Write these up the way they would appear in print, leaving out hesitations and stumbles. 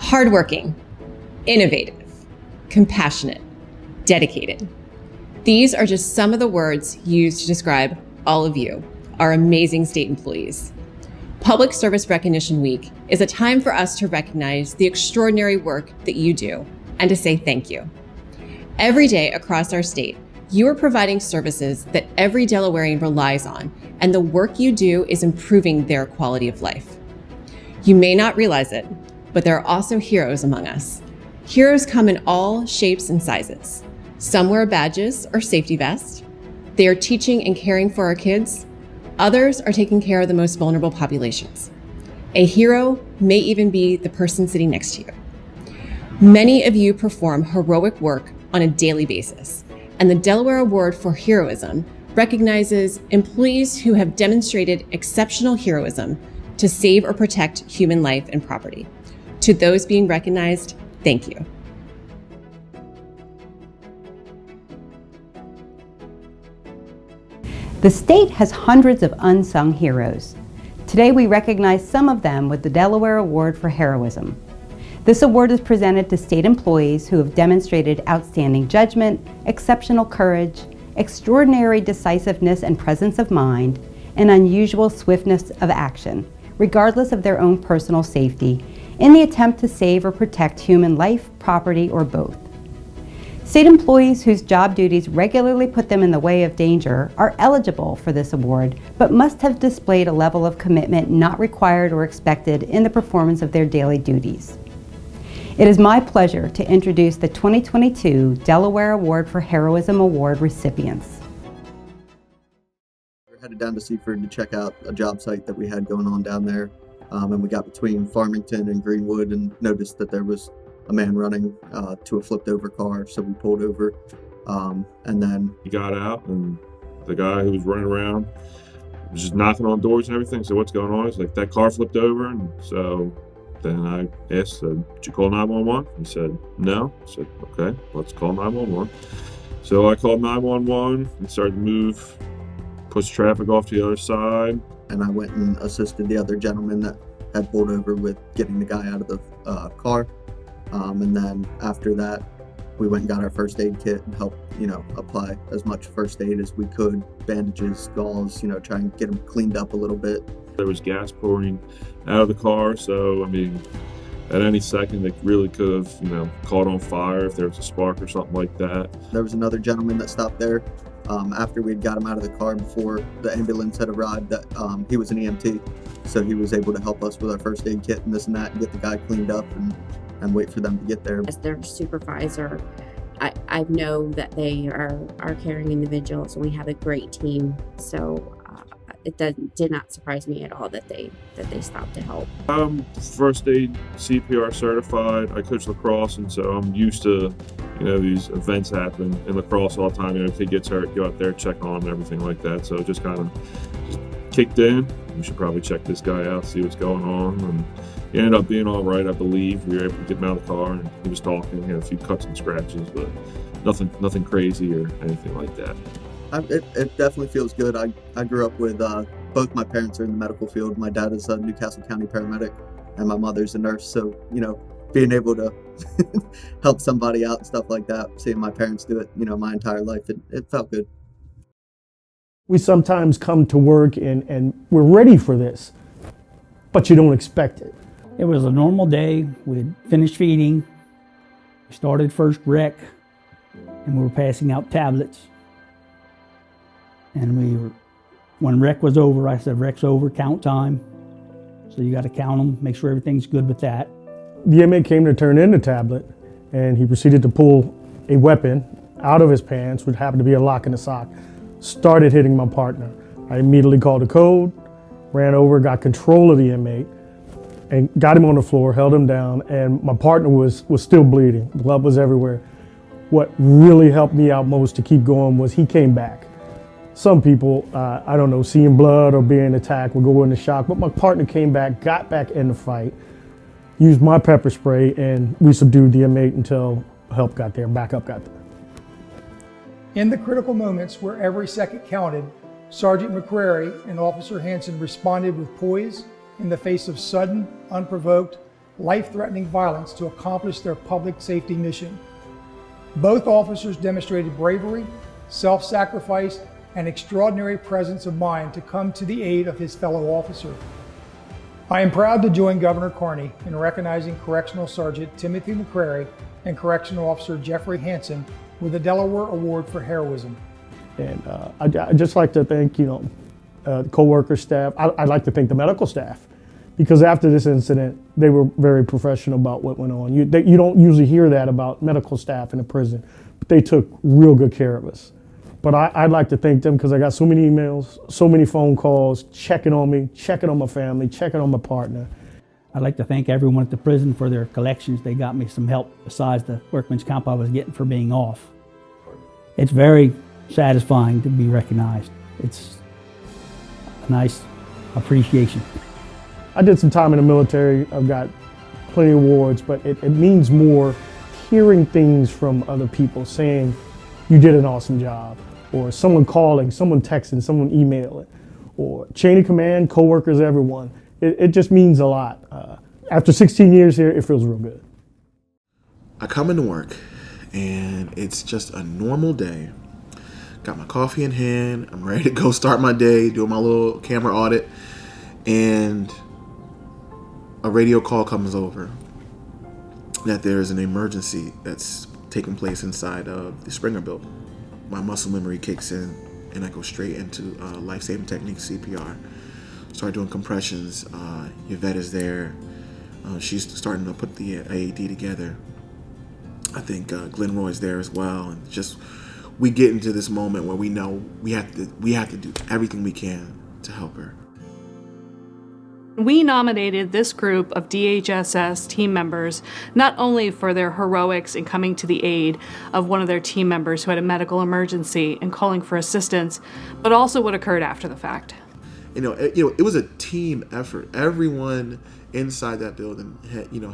Hardworking, innovative, compassionate, dedicated. These are just some of the words used to describe all of you, our amazing state employees. Public Service Recognition Week is a time for us to recognize the extraordinary work that you do and to say thank you. Every day across our state, you are providing services that every Delawarean relies on, and the work you do is improving their quality of life. You may not realize it, but there are also heroes among us. Heroes come in all shapes and sizes. Some wear badges or safety vests. They are teaching and caring for our kids. Others are taking care of the most vulnerable populations. A hero may even be the person sitting next to you. Many of you perform heroic work on a daily basis, and the Delaware Award for Heroism recognizes employees who have demonstrated exceptional heroism to save or protect human life and property. To those being recognized, thank you. The state has hundreds of unsung heroes. Today we recognize some of them with the Delaware Award for Heroism. This award is presented to state employees who have demonstrated outstanding judgment, exceptional courage, extraordinary decisiveness and presence of mind, and unusual swiftness of action, regardless of their own personal safety, in the attempt to save or protect human life, property, or both. State employees whose job duties regularly put them in the way of danger are eligible for this award, but must have displayed a level of commitment not required or expected in the performance of their daily duties. It is my pleasure to introduce the 2022 Delaware Award for Heroism Award recipients. We're headed down to Seaford to check out a job site that we had going on down there. And we got between Farmington and Greenwood and noticed that there was a man running to a flipped over car. So we pulled over and then he got out, and the guy who was running around was just knocking on doors and everything. So what's going on? It's like that car flipped over. And so then I asked, did you call 911? He said, no. I said, okay, let's call 911. So I called 911 and started to move, push traffic off to the other side. And I went and assisted the other gentleman that had pulled over with getting the guy out of the car. And then after that, we went and got our first aid kit and helped, apply as much first aid as we could, bandages, gauze, try and get him cleaned up a little bit. There was gas pouring out of the car, so at any second it really could have, caught on fire if there was a spark or something like that. There was another gentleman that stopped there after we'd got him out of the car before the ambulance had arrived that he was an EMT, so he was able to help us with our first aid kit and this and that and get the guy cleaned up and wait for them to get there. As their supervisor, I know that they are caring individuals, and we have a great team, so it did not surprise me at all that they stopped to help. I'm first aid CPR certified. I coach lacrosse, and so I'm used to these events happen in lacrosse all the time. If he gets hurt, go out there, check on him and everything like that. So just kind of kicked in. We should probably check this guy out, see what's going on. And he ended up being all right, I believe. We were able to get him out of the car, and he was talking. He had a few cuts and scratches, but nothing crazy or anything like that. It definitely feels good. I grew up with both my parents are in the medical field. My dad is a Newcastle County paramedic, and my mother's a nurse. So, being able to help somebody out and stuff like that, seeing my parents do it, my entire life, it felt good. We sometimes come to work and we're ready for this, but you don't expect it. It was a normal day. We'd finished feeding, we started first rec, and we were passing out tablets. And when rec was over, I said, rec's over, count time. So you got to count them, make sure everything's good with that. The inmate came to turn in the tablet, and he proceeded to pull a weapon out of his pants, which happened to be a lock in the sock, started hitting my partner. I immediately called the code, ran over, got control of the inmate, and got him on the floor, held him down, and my partner was still bleeding. Blood was everywhere. What really helped me out most to keep going was he came back. Some people, I don't know, seeing blood or being attacked will go into shock, but my partner came back, got back in the fight, used my pepper spray, and we subdued the inmate until help got there, backup got there. In the critical moments where every second counted, Sergeant McCrary and Officer Hanson responded with poise in the face of sudden, unprovoked, life-threatening violence to accomplish their public safety mission. Both officers demonstrated bravery, self-sacrifice, and extraordinary presence of mind to come to the aid of his fellow officer. I am proud to join Governor Carney in recognizing Correctional Sergeant Timothy McCrary and Correctional Officer Jeffrey Hansen with the Delaware Award for Heroism. And I'd just like to thank, co-worker staff. I'd like to thank the medical staff, because after this incident, they were very professional about what went on. You don't usually hear that about medical staff in a prison, but they took real good care of us. But I'd like to thank them because I got so many emails, so many phone calls, checking on me, checking on my family, checking on my partner. I'd like to thank everyone at the prison for their collections. They got me some help besides the workman's comp I was getting for being off. It's very satisfying to be recognized. It's a nice appreciation. I did some time in the military. I've got plenty of awards, but it means more hearing things from other people saying, you did an awesome job, or someone calling, someone texting, someone emailing, or chain of command, coworkers, everyone. It just means a lot. After 16 years here, it feels real good. I come into work and it's just a normal day. Got my coffee in hand, I'm ready to go start my day, doing my little camera audit, and a radio call comes over that there's an emergency that's taking place inside of the Springer building. My muscle memory kicks in and I go straight into life-saving techniques, CPR. Start doing compressions. Yvette is there. She's starting to put the AED together. I think Glenn Roy's there as well. And just we get into this moment where we know we have to do everything we can to help her. We nominated this group of DHSS team members not only for their heroics in coming to the aid of one of their team members who had a medical emergency and calling for assistance, but also what occurred after the fact. It was a team effort. Everyone inside that building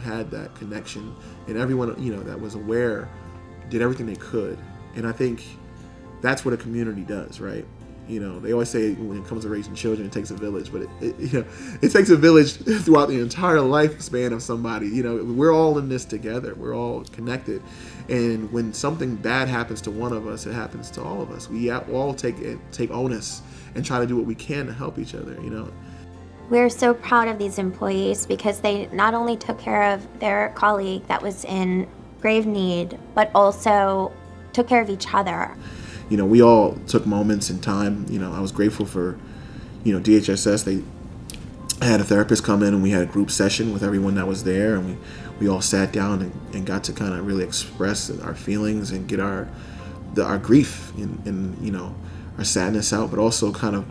had that connection, and everyone that was aware did everything they could. And I think that's what a community does, right? They always say when it comes to raising children, it takes a village, but it takes a village throughout the entire lifespan of somebody. We're all in this together. We're all connected. And when something bad happens to one of us, it happens to all of us. We all take onus and try to do what we can to help each other, We're so proud of these employees because they not only took care of their colleague that was in grave need, but also took care of each other. We all took moments in time. I was grateful for, DHSS. They had a therapist come in and we had a group session with everyone that was there, and we all sat down and got to kind of really express our feelings and get our grief and our sadness out, but also kind of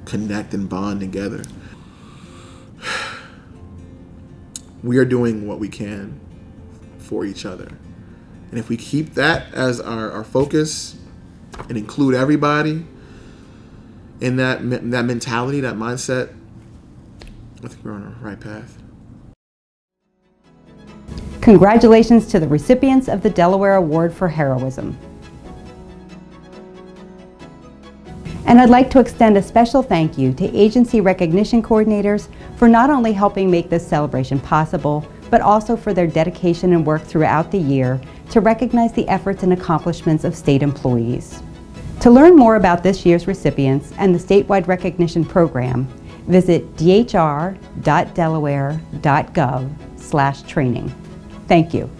connect and bond together. We are doing what we can for each other. And if we keep that as our focus and include everybody in that mentality, that mindset, I think we're on the right path. Congratulations to the recipients of the Delaware Award for Heroism. And I'd like to extend a special thank you to agency recognition coordinators for not only helping make this celebration possible, but also for their dedication and work throughout the year to recognize the efforts and accomplishments of state employees. To learn more about this year's recipients and the statewide recognition program, visit dhr.delaware.gov/training. Thank you.